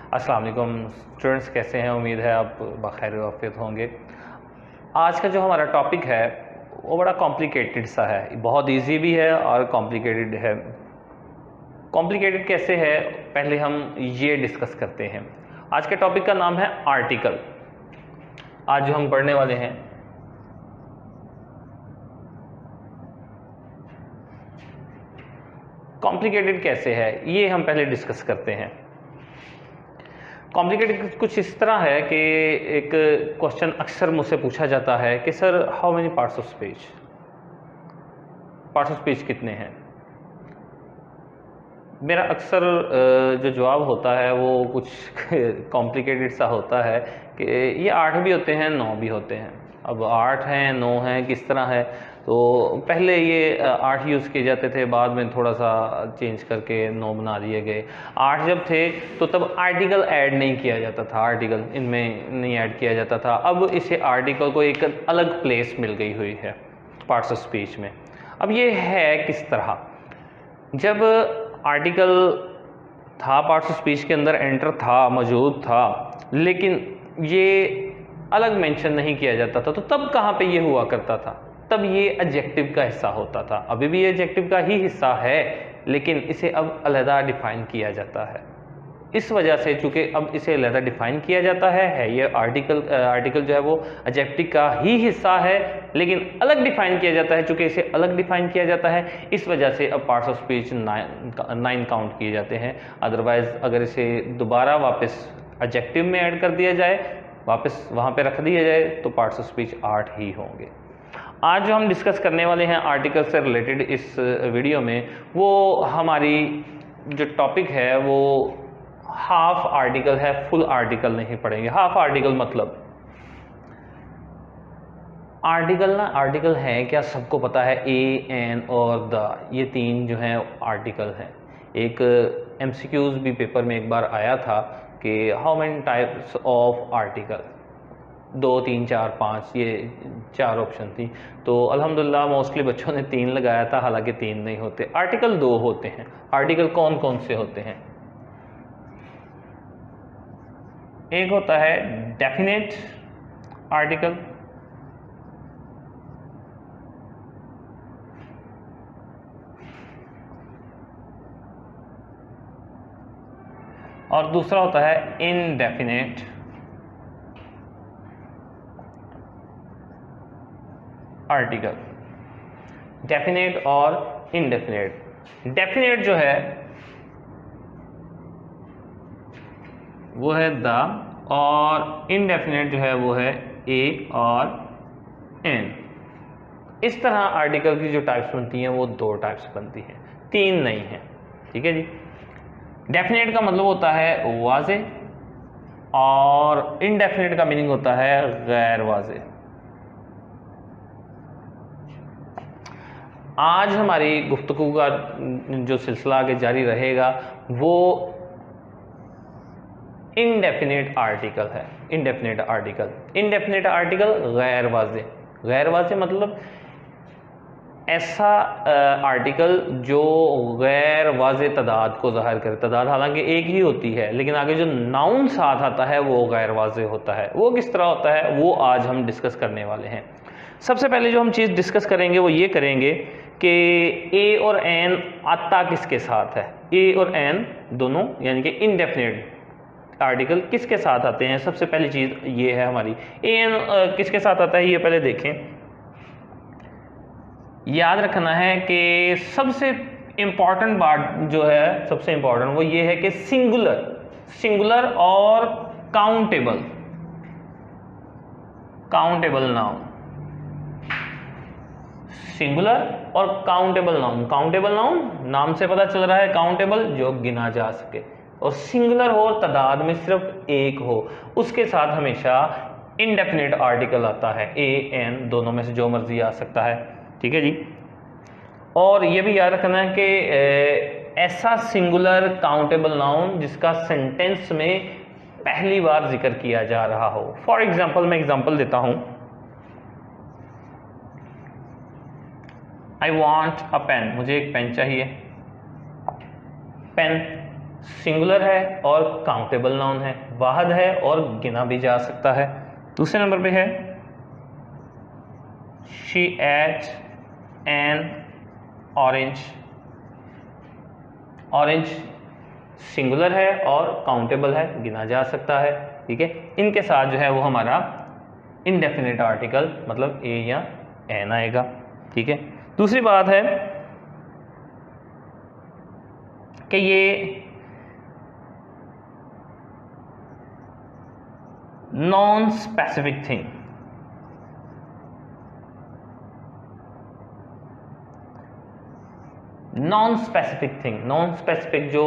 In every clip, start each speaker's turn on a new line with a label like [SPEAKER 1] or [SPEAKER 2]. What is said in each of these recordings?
[SPEAKER 1] अस्सलाम वालेकुम स्टूडेंट्स, कैसे हैं? उम्मीद है आप बखैर वाफियत होंगे। आज का जो हमारा टॉपिक है वो बड़ा कॉम्प्लिकेटेड सा है, बहुत इजी भी है और कॉम्प्लिकेटेड है। कॉम्प्लिकेटेड कैसे है, पहले हम ये डिस्कस करते हैं। आज के टॉपिक का नाम है आर्टिकल। आज जो हम पढ़ने वाले हैं कॉम्प्लिकेटेड कैसे है ये हम पहले डिस्कस करते हैं। कॉम्प्लिकेटेड कुछ इस तरह है कि एक क्वेश्चन अक्सर मुझसे पूछा जाता है कि sir how many parts of speech, parts of speech कितने हैं। मेरा अक्सर जो जवाब होता है वो कुछ कॉम्प्लिकेटेड सा होता है कि ये 8 भी होते हैं 9 भी होते हैं। अब 8 हैं 9 हैं किस तरह है, तो पहले ये 8 यूज़ किए जाते थे, बाद में थोड़ा सा चेंज करके 9 बना दिए गए। 8 जब थे तो तब आर्टिकल ऐड नहीं किया जाता था, आर्टिकल इनमें नहीं ऐड किया जाता था। अब इसे आर्टिकल को एक अलग प्लेस मिल गई हुई है पार्ट्स ऑफ स्पीच में। अब ये है किस तरह, जब आर्टिकल था पार्ट्स ऑफ स्पीच के अंदर, एंटर था, मौजूद था, लेकिन ये अलग मेंशन नहीं किया जाता था, तो तब कहाँ पे ये हुआ करता था? तब ये एडजेक्टिव का हिस्सा होता था। अभी भी ये एडजेक्टिव का ही हिस्सा है, लेकिन इसे अब अलहदा डिफाइन किया जाता है। इस वजह से चूंकि अब इसे अलहदा डिफाइन किया जाता है ये आर्टिकल जो है वो एडजेक्टिव का ही हिस्सा है, लेकिन अलग डिफाइन किया जाता है। चूंकि इसे अलग डिफाइन किया जाता है, इस वजह से अब पार्ट्स ऑफ स्पीच 9 काउंट किए जाते हैं। अदरवाइज अगर इसे दोबारा वापस एडजेक्टिव में ऐड कर दिया जाए, वापस वहाँ पे रख दिया जाए, तो पार्ट्स ऑफ स्पीच 8 ही होंगे। आज जो हम डिस्कस करने वाले हैं आर्टिकल से रिलेटेड इस वीडियो में, वो हमारी जो टॉपिक है वो हाफ आर्टिकल है, फुल आर्टिकल नहीं पढ़ेंगे। हाफ आर्टिकल मतलब आर्टिकल है क्या सबको पता है, ए, एन और द, ये 3 जो हैं आर्टिकल हैं। एक एमसीक्यूज भी पेपर में एक बार आया था कि how many types of article, 2, 3, 4, 5, ये 4 ऑप्शन थी। तो अल्हम्दुलिल्लाह मोस्टली बच्चों ने 3 लगाया था, हालांकि 3 नहीं होते, आर्टिकल 2 होते हैं। आर्टिकल कौन कौन से होते हैं? एक होता है डेफिनेट आर्टिकल, और दूसरा होता है इनडेफिनेट आर्टिकल। डेफिनेट और इनडेफिनेट। डेफिनेट जो है वो है द, और इनडेफिनेट जो है वो है ए और एन। इस तरह आर्टिकल की जो टाइप्स बनती हैं वो 2 टाइप्स बनती हैं, 3 नहीं है। ठीक है जी। डेफिनेट का मतलब होता है वाज़े, और इनडेफिनेट का मीनिंग होता है गैर वाज़े। आज हमारी गुफ्तगू का जो सिलसिला आगे जारी रहेगा वो इनडेफिनेट आर्टिकल है। इनडेफिनेट आर्टिकल गैर वाज़े। गैर वाज़े मतलब ऐसा आर्टिकल जो गैर वाज़े तादाद को ज़ाहिर करे। तादाद हालांकि एक ही होती है, लेकिन आगे जो नाउन साथ आता है वो गैर वाज़े होता है। वो किस तरह होता है वो आज हम डिस्कस करने वाले हैं। सबसे पहले जो हम चीज़ डिस्कस करेंगे वो ये करेंगे कि ए और एन आता किसके साथ है। ए और एन दोनों यानी कि इनडेफिनेट आर्टिकल किसके साथ आते हैं। सबसे पहली चीज़ ये है हमारी, ए एन किसके साथ आता है ये पहले देखें। याद रखना है कि सबसे इंपॉर्टेंट बात जो है, सबसे इंपॉर्टेंट वो ये है कि सिंगुलर और काउंटेबल नाउन। सिंगुलर और काउंटेबल नाउन नाम से पता चल रहा है, काउंटेबल जो गिना जा सके, और सिंगुलर हो तादाद में सिर्फ एक हो, उसके साथ हमेशा इनडेफिनेट आर्टिकल आता है। ए एन दोनों में से जो मर्जी आ सकता है। ठीक है जी। और ये भी याद रखना है कि ऐसा सिंगुलर काउंटेबल नाउन जिसका सेंटेंस में पहली बार जिक्र किया जा रहा हो। फॉर एग्जाम्पल, मैं एग्जाम्पल देता हूं, आई वॉन्ट अ पेन, मुझे एक पेन चाहिए। पेन सिंगुलर है और काउंटेबल नाउन है, वाहद है और गिना भी जा सकता है। दूसरे नंबर पे है she ate an orange. Orange singular है और काउंटेबल है, गिना जा सकता है, ठीक है। इनके साथ जो है वो हमारा इनडेफिनेट आर्टिकल मतलब ए या एन आएगा, ठीक है। दूसरी बात है कि ये non specific thing, non specific thing, non specific जो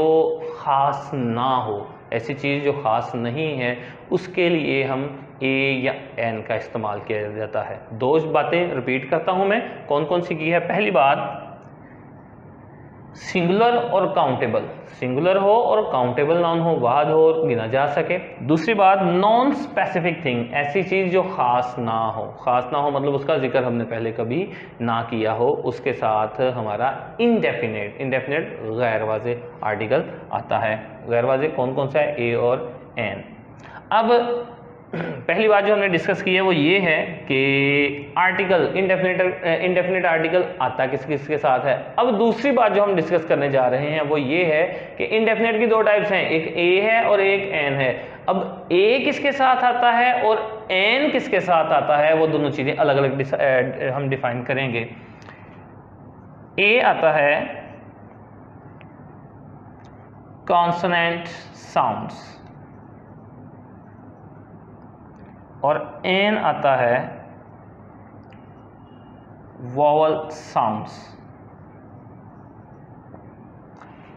[SPEAKER 1] खास ना हो, ऐसी चीज़ जो खास नहीं है, उसके लिए हम ए या एन का इस्तेमाल किया जाता है। दो बातें रिपीट करता हूं मैं, कौन कौन सी की है। पहली बात, सिंगुलर और काउंटेबल, सिंगुलर हो और काउंटेबल नाउन हो, वाहद हो और गिना जा सके। दूसरी बात, नॉन स्पेसिफिक थिंग, ऐसी चीज जो खास ना हो, खास ना हो मतलब उसका जिक्र हमने पहले कभी ना किया हो, उसके साथ हमारा इनडेफिनेट, इनडेफिनेट गैर वाज़े आर्टिकल आता है। गैर वाज़े कौन कौन सा है, ए और एन। अब पहली बात जो हमने डिस्कस की है वो ये है कि आर्टिकल इंडेफिनेट आर्टिकल आता किस किस के साथ है। अब दूसरी बात जो हम डिस्कस करने जा रहे हैं वो ये है कि इंडेफिनेट की दो टाइप्स हैं, एक ए है और एक एन है। अब ए किसके साथ आता है और एन किसके साथ आता है, वो दोनों चीजें अलग अलग हम डिफाइन करेंगे। ए आता है कॉन्सोनेंट साउंड्स और एन आता है वॉवल साउंड्स।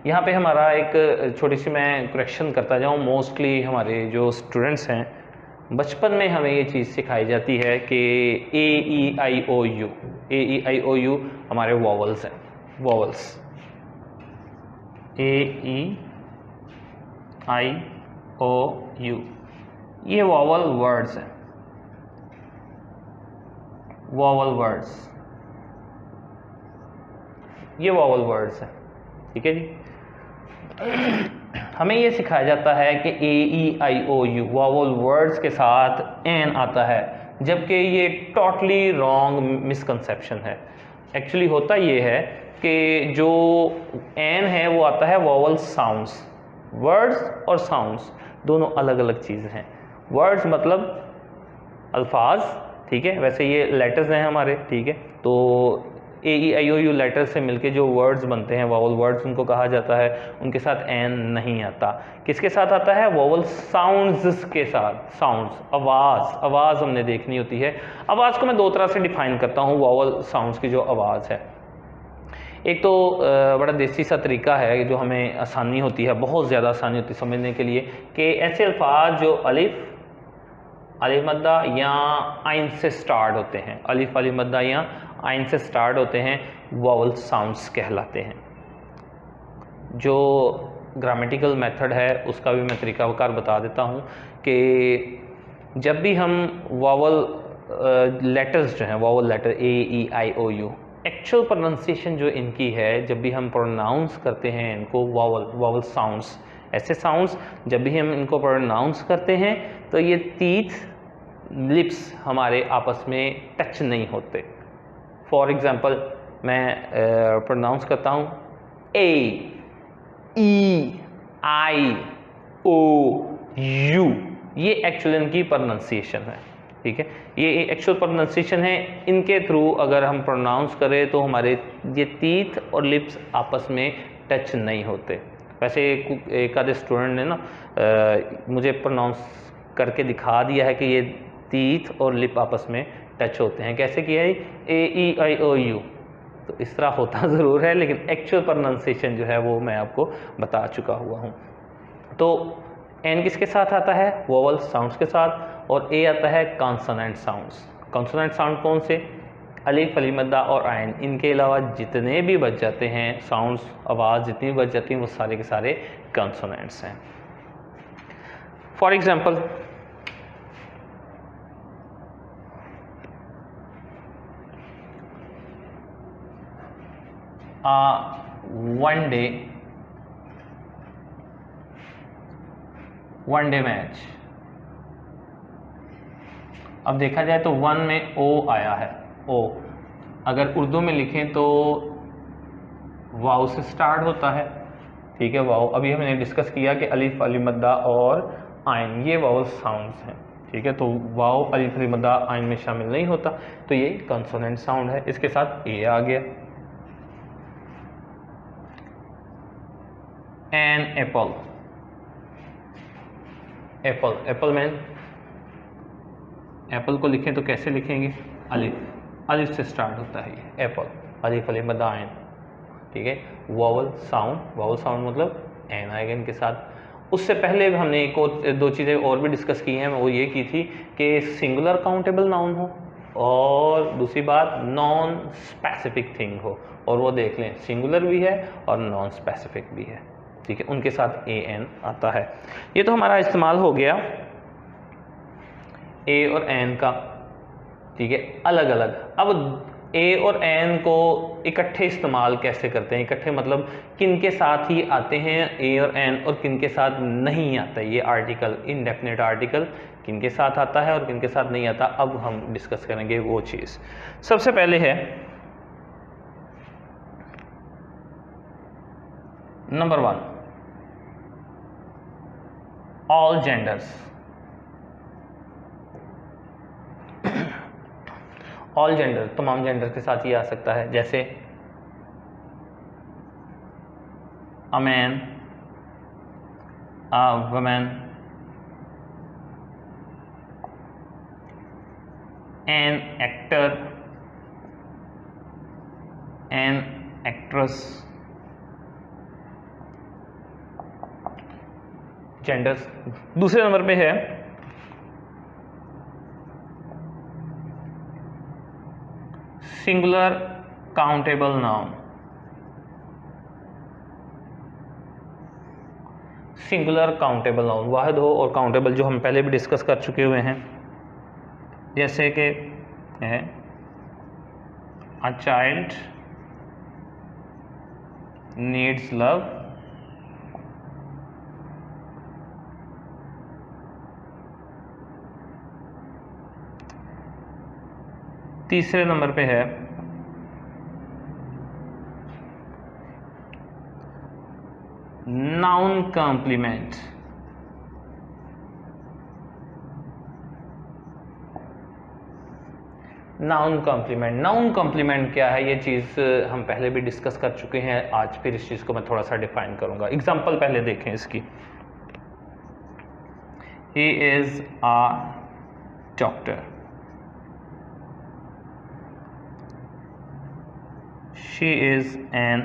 [SPEAKER 1] यहाँ पे हमारा एक छोटी सी मैं करेक्शन करता जाऊँ, मोस्टली हमारे जो स्टूडेंट्स हैं बचपन में हमें ये चीज़ सिखाई जाती है कि A E I O U, A E I O U हमारे वॉवल्स हैं, vowels, A E I O U ये वॉवल वर्ड्स हैं, वॉवल वर्ड्स, ये वॉवल वर्ड्स हैं, ठीक है जी। हमें ये सिखाया जाता है कि A E I O you vowel words के साथ एन आता है, जबकि ये टोटली रॉन्ग मिसकंसेप्शन है। एक्चुअली होता ये है कि जो एन है वो आता है वॉवल साउंड्स। वर्ड्स और साउंड्स दोनों अलग अलग चीज़ें हैं। वर्ड्स मतलब अल्फाज, ठीक है, वैसे ये लेटर्स हैं हमारे, ठीक है। तो ए E I O you later से मिलके जो वर्ड्स बनते हैं वॉवल वर्ड्स उनको कहा जाता है, उनके साथ एन नहीं आता। किसके साथ आता है, वॉवल साउंड्स के साथ। साउंड्स आवाज़, आवाज़ हमने देखनी होती है। आवाज़ को मैं दो तरह से डिफाइन करता हूँ, वॉवल साउंड्स की जो आवाज़ है। एक तो बड़ा देसी सा तरीका है जो हमें आसानी होती है, बहुत ज़्यादा आसानी होती है समझने के लिए, कि ऐसे अल्फाज जो अलिफ, अलिफ मद्दा या आइन से स्टार्ट होते हैं, अलिफ अलिफ मद्दा या आइन से स्टार्ट होते हैं, वॉवल साउंड्स कहलाते हैं। जो ग्रामेटिकल मेथड है उसका भी मैं तरीकाकार बता देता हूँ कि जब भी हम वॉवल लेटर्स जो हैं, vowel letter A E I O U, actual pronunciation जो इनकी है, जब भी हम प्रोनाउंस करते हैं इनको वॉवल साउंड्स, ऐसे साउंड्स जब भी हम इनको प्रोनाउंस करते हैं तो ये टीथ लिप्स हमारे आपस में टच नहीं होते। फॉर एग्जांपल मैं प्रोनाउंस करता हूँ ए ई आई ओ यू, ये एक्चुअल इनकी प्रोनाउंसिएशन है, ठीक है। ये एक्चुअल प्रोनाउंसिएशन है, इनके थ्रू अगर हम प्रोनाउंस करें तो हमारे ये टीथ और लिप्स आपस में टच नहीं होते। वैसे एक आधे स्टूडेंट ने ना मुझे प्रोनाउंस करके दिखा दिया है कि ये टीथ और लिप आपस में टच होते हैं। कैसे किया है, ए ई आई ओ यू, तो इस तरह होता ज़रूर है, लेकिन एक्चुअल प्रोनाउंसिएशन जो है वो मैं आपको बता चुका हुआ हूँ। तो एन किसके साथ आता है, वोवल साउंड्स के साथ, और ए आता है कॉन्सोनेंट साउंड्स। कॉन्सोनेंट साउंड कौन से, अलिफ अली मद्दा और आयन, इनके अलावा जितने भी बच जाते हैं साउंड्स, आवाज़ जितनी भी बच जाती हैं वो सारे के सारे कॉन्सोनेंट्स हैं। For example one day one day match. अब देखा जाए तो वन में ओ आया है, ओ अगर उर्दू में लिखें तो वाव से स्टार्ट होता है, ठीक है। वाव अभी हमने डिस्कस किया कि अलिफ अली मद्दा और आइन ये वावल साउंड्स हैं, ठीक है। तो वाव अलिफ अली मद्दा आइन में शामिल नहीं होता, तो ये कंसोनेंट साउंड है। इसके साथ ए आ गया। An apple, apple, apple man, apple को लिखें तो कैसे लिखेंगे, अलिफ, अलिफ से स्टार्ट होता है ये एप्पल, अलिफ अलिफ मद्दा आइन, ठीक है। वावल साउंड, वावल साउंड मतलब एन आएगा इनके साथ। उससे पहले हमने एक और दो चीज़ें और भी डिस्कस की हैं, वो ये की थी कि सिंगुलर काउंटेबल नाउन हो और दूसरी बात नॉन स्पेसिफिक थिंग हो, और वो देख लें सिंगुलर भी है और नॉन स्पेसिफिक भी है, ठीक है। उनके साथ ए एन आता है। ये तो हमारा इस्तेमाल हो गया ए और एन का, ठीक है, अलग अलग। अब ए और एन को इकट्ठे इस्तेमाल कैसे करते हैं, इकट्ठे मतलब किन के साथ ही आते हैं ए और एन और किन के साथ नहीं आता है ये आर्टिकल, इनडेफिनेट आर्टिकल किन के साथ आता है और किन के साथ नहीं आता। अब हम डिस्कस करेंगे वो चीज़। सबसे पहले है number 1, all genders. All gender, तमाम जेंडर के साथ ये आ सकता है, जैसे a man, a woman, an actor, an actress. Genders. दूसरे नंबर पे है singular countable noun. Singular countable noun वाहिद हो और काउंटेबल जो हम पहले भी डिस्कस कर चुके हुए हैं, जैसे कि है अ चाइल्ड नीड्स लव, तीसरे नंबर पे है noun complement. Noun complement, noun complement क्या है ये चीज़ हम पहले भी डिस्कस कर चुके हैं, आज फिर इस चीज़ को मैं थोड़ा सा डिफाइन करूंगा। एग्जांपल पहले देखें इसकी। He is a doctor, she is an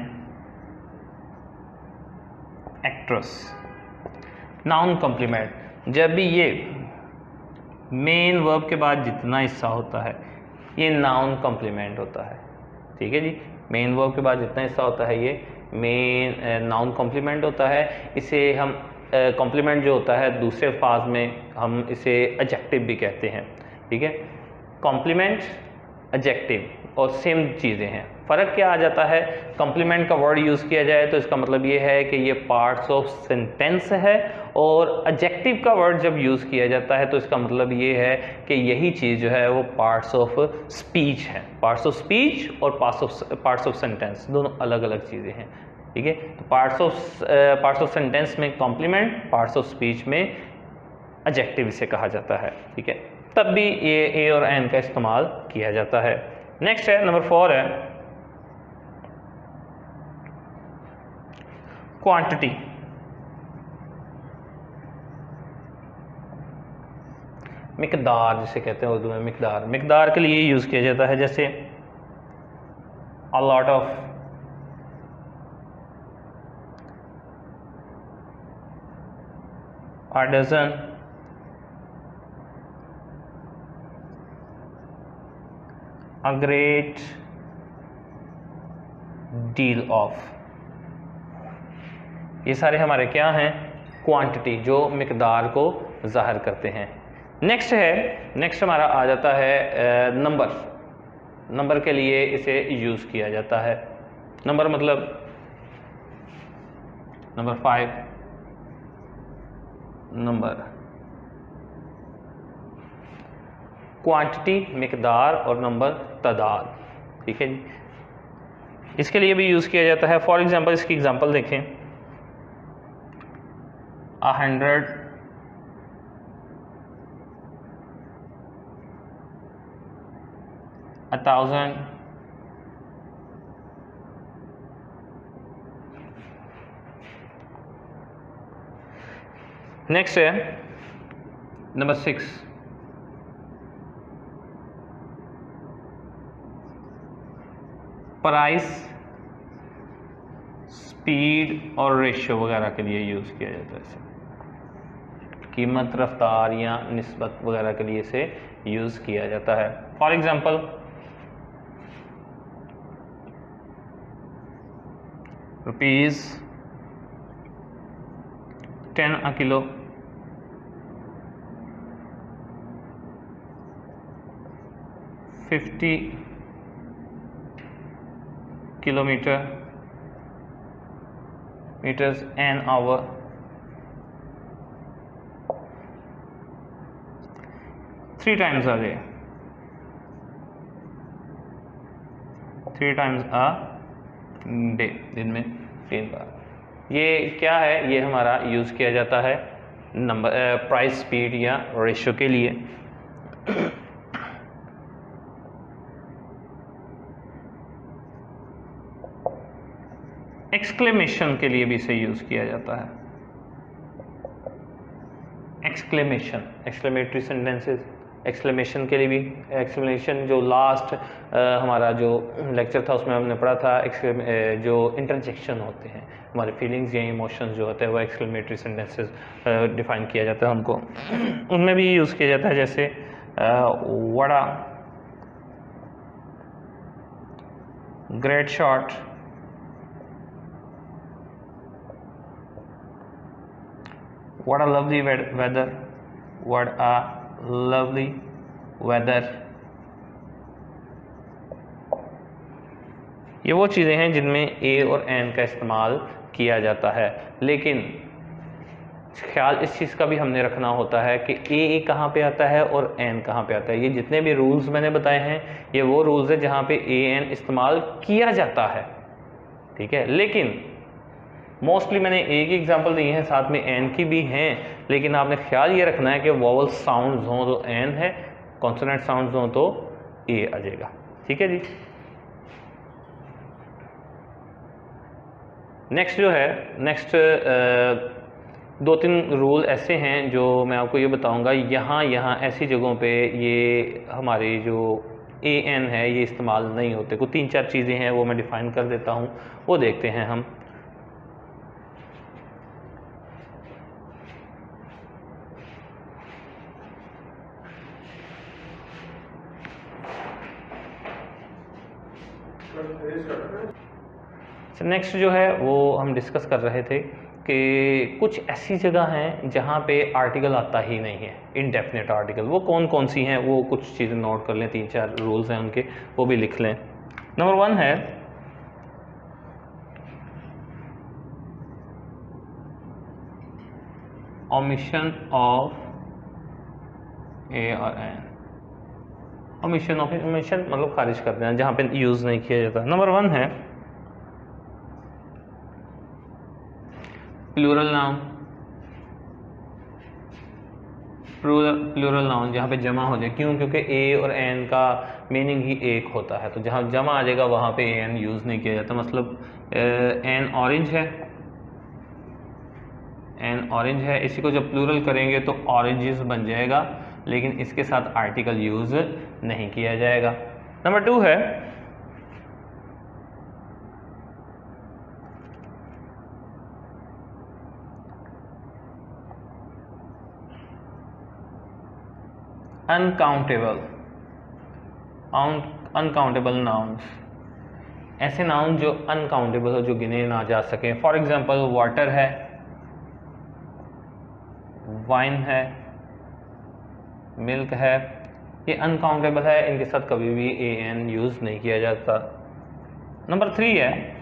[SPEAKER 1] actress. Noun complement, जब भी ये मेन वर्ब के बाद जितना हिस्सा होता है ये नाउन कॉम्प्लीमेंट होता है, ठीक है जी। मेन वर्ब के बाद जितना हिस्सा होता है ये मेन नाउन कॉम्प्लीमेंट होता है। इसे हम कॉम्प्लीमेंट जो होता है दूसरे अल्फाज में हम इसे एडजेक्टिव भी कहते हैं, ठीक है। कॉम्प्लीमेंट, एडजेक्टिव और सेम चीज़ें हैं। फ़र्क क्या आ जाता है, कॉम्प्लीमेंट का वर्ड यूज़ किया जाए तो इसका मतलब ये है कि ये पार्ट्स ऑफ सेंटेंस है, और एडजेक्टिव का वर्ड जब यूज़ किया जाता है तो इसका मतलब ये है कि यही चीज़ जो है वो पार्ट्स ऑफ स्पीच है। पार्ट्स ऑफ स्पीच और पार्ट्स ऑफ सेंटेंस दोनों अलग अलग चीज़ें हैं, ठीक है। तो पार्ट्स ऑफ सेंटेंस में कॉम्प्लीमेंट, पार्ट्स ऑफ स्पीच में एडजेक्टिव इसे कहा जाता है, ठीक है। तब भी ये ए और एन का इस्तेमाल किया जाता है। नेक्स्ट है नंबर 4 है क्वांटिटी। मिकदार जिसे कहते हैं उर्दू में, मिकदार। मिकदार के लिए यूज़ किया जाता है, जैसे a lot of, a dozen, a great deal of. ये सारे हमारे क्या हैं, क्वांटिटी, जो मिकदार को जाहिर करते हैं। नेक्स्ट हमारा आ जाता है नंबर। नंबर के लिए इसे यूज़ किया जाता है। नंबर मतलब नंबर 5, नंबर, क्वांटिटी मिकदार और नंबर तादाद। ठीक है जी, इसके लिए भी यूज़ किया जाता है। फॉर एग्जांपल इसकी एग्जांपल देखें, 100 1000 नेक्स्ट है नंबर 6, प्राइस, स्पीड और रेशियो वगैरह के लिए यूज़ किया जाता है इसे। कीमत, रफ्तार या निस्बत वगैरह के लिए इसे यूज़ किया जाता है। For example rupees 10 a kilo, 50 kilometre, meters an hour, 3 times a day, 3 times a day, दिन में 3 बार। ये क्या है, ये हमारा यूज़ किया जाता है नंबर, प्राइस, स्पीड या रेशियो के लिए। एक्सक्लेमेशन के लिए भी इसे यूज़ किया जाता है। एक्सक्लेमेशन, एक्सक्लेमेटरी सेंटेंसेस, एक्सक्लेमेशन के लिए भी। एक्सक्लेमेशन जो लास्ट हमारा जो लेक्चर था उसमें हमने पढ़ा था, जो इंटरजेक्शन होते हैं, हमारे फीलिंग्स या इमोशंस जो होते हैं वो एक्सक्लेमेटरी सेंटेंसेस डिफाइन किया जाता है उनको, उनमें भी यूज़ किया जाता है। जैसे vada, great shot, what a lovely weather, what a lovely weather। ये वो चीज़ें हैं जिनमें ए और एन का इस्तेमाल किया जाता है, लेकिन ख्याल इस चीज़ का भी हमने रखना होता है कि ए कहाँ पे आता है और एन कहाँ पे आता है। ये जितने भी रूल्स मैंने बताए हैं ये वो रूल्स है जहाँ पे ए एन इस्तेमाल किया जाता है। ठीक है, लेकिन मोस्टली मैंने ए की एग्जांपल दी है, साथ में एन की भी हैं, लेकिन आपने ख्याल ये रखना है कि वोवल साउंड्स हों तो एन है, कॉन्सोनेंट साउंड्स हों तो ए आ जाएगा। ठीक है जी। नेक्स्ट जो है, नेक्स्ट 2-3 रूल ऐसे हैं जो मैं आपको ये बताऊंगा। यहाँ ऐसी जगहों पे ये हमारे जो ए एन है ये इस्तेमाल नहीं होते। कुछ 3-4 चीज़ें हैं वो मैं डिफ़ाइन कर देता हूँ, वो देखते हैं हम। नेक्स्ट जो है वो हम डिस्कस कर रहे थे कि कुछ ऐसी जगह हैं जहाँ पे आर्टिकल आता ही नहीं है, इनडेफिनेट आर्टिकल। वो कौन कौन सी हैं, वो कुछ चीज़ें नोट कर लें, 3-4 रूल्स हैं उनके, वो भी लिख लें। नंबर 1 है ओमिशन ऑफ ए और एन। ओमिशन ऑफ, ओमिशन मतलब खारिज कर देना, जहाँ पे यूज़ नहीं किया जाता। नंबर 1 है प्लूरल नाउन, प्लूरल नाउन जहाँ पे जमा हो जाए। क्यों? क्योंकि ए और एन का मीनिंग ही एक होता है, तो जहाँ जमा आ जाएगा वहाँ पे एन यूज़ नहीं किया जाता। मतलब एन ऑरेंज है, एन ऑरेंज है, इसी को जब प्लूरल करेंगे तो ऑरेंजेस बन जाएगा, लेकिन इसके साथ आर्टिकल यूज़ नहीं किया जाएगा। नंबर 2 है अनकाउंटेबल, अनकाउंटेबल नाउन्स। ऐसे नाउन जो अनकाउंटेबल हो, जो गिने ना जा सके। फॉर एग्जांपल वाटर है, वाइन है, मिल्क है, ये अनकाउंटेबल है, इनके साथ कभी भी ए एन यूज़ नहीं किया जाता। नंबर 3 है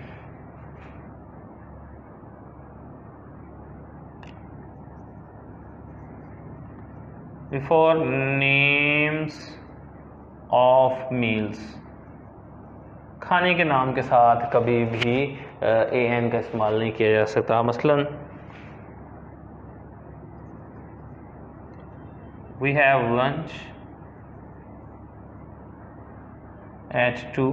[SPEAKER 1] बिफोर नेम्स ऑफ मील्स, खाने के नाम के साथ कभी भी एन का इस्तेमाल नहीं किया जा सकता। मसलन वी हैव लंच एट 2,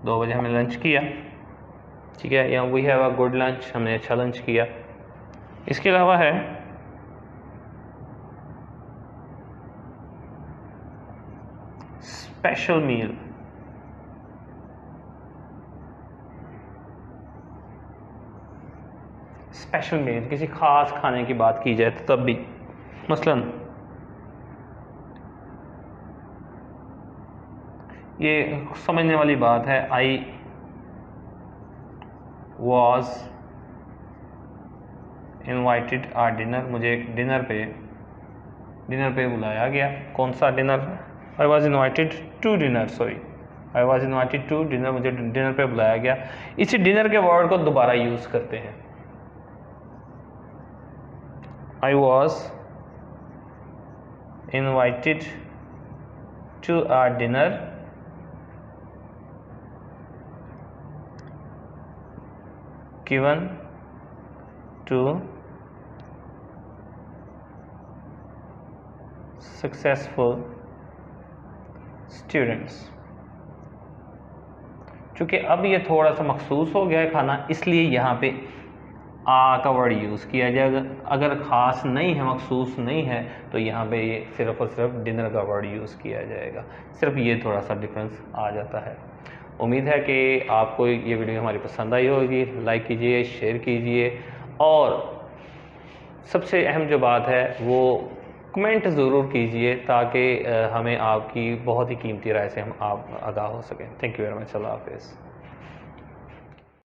[SPEAKER 1] 2 बजे हमने लंच किया, ठीक है, या we have a good lunch, हमने अच्छा लंच किया। इसके अलावा है स्पेशल मील, स्पेशल मील किसी खास खाने की बात की जाए तो तब भी, मसलन ये समझने वाली बात है, I was invited a dinner, मुझे एक डिनर पे बुलाया गया। कौन सा dinner? I was invited to dinner, sorry, I was invited to dinner, मुझे डिनर पे बुलाया गया। इसी डिनर के वर्ड को दोबारा यूज करते हैं। I was invited to a dinner given to successful students। चूँकि अब ये थोड़ा सा मखसूस हो गया है खाना, इसलिए यहाँ पे आ का वर्ड यूज़ किया जाएगा। अगर ख़ास नहीं है, मखसूस नहीं है, तो यहाँ पे ये सिर्फ और सिर्फ डिनर का वर्ड यूज़ किया जाएगा। सिर्फ ये थोड़ा सा डिफरेंस आ जाता है। उम्मीद है कि आपको ये वीडियो हमारी पसंद आई होगी। लाइक कीजिए, शेयर कीजिए, और सबसे अहम जो बात है वो कमेंट ज़रूर कीजिए, ताकि हमें आपकी बहुत ही कीमती राय से हम आप आगाह हो सकें। Thank you very much. अल्लाह हाफिज़।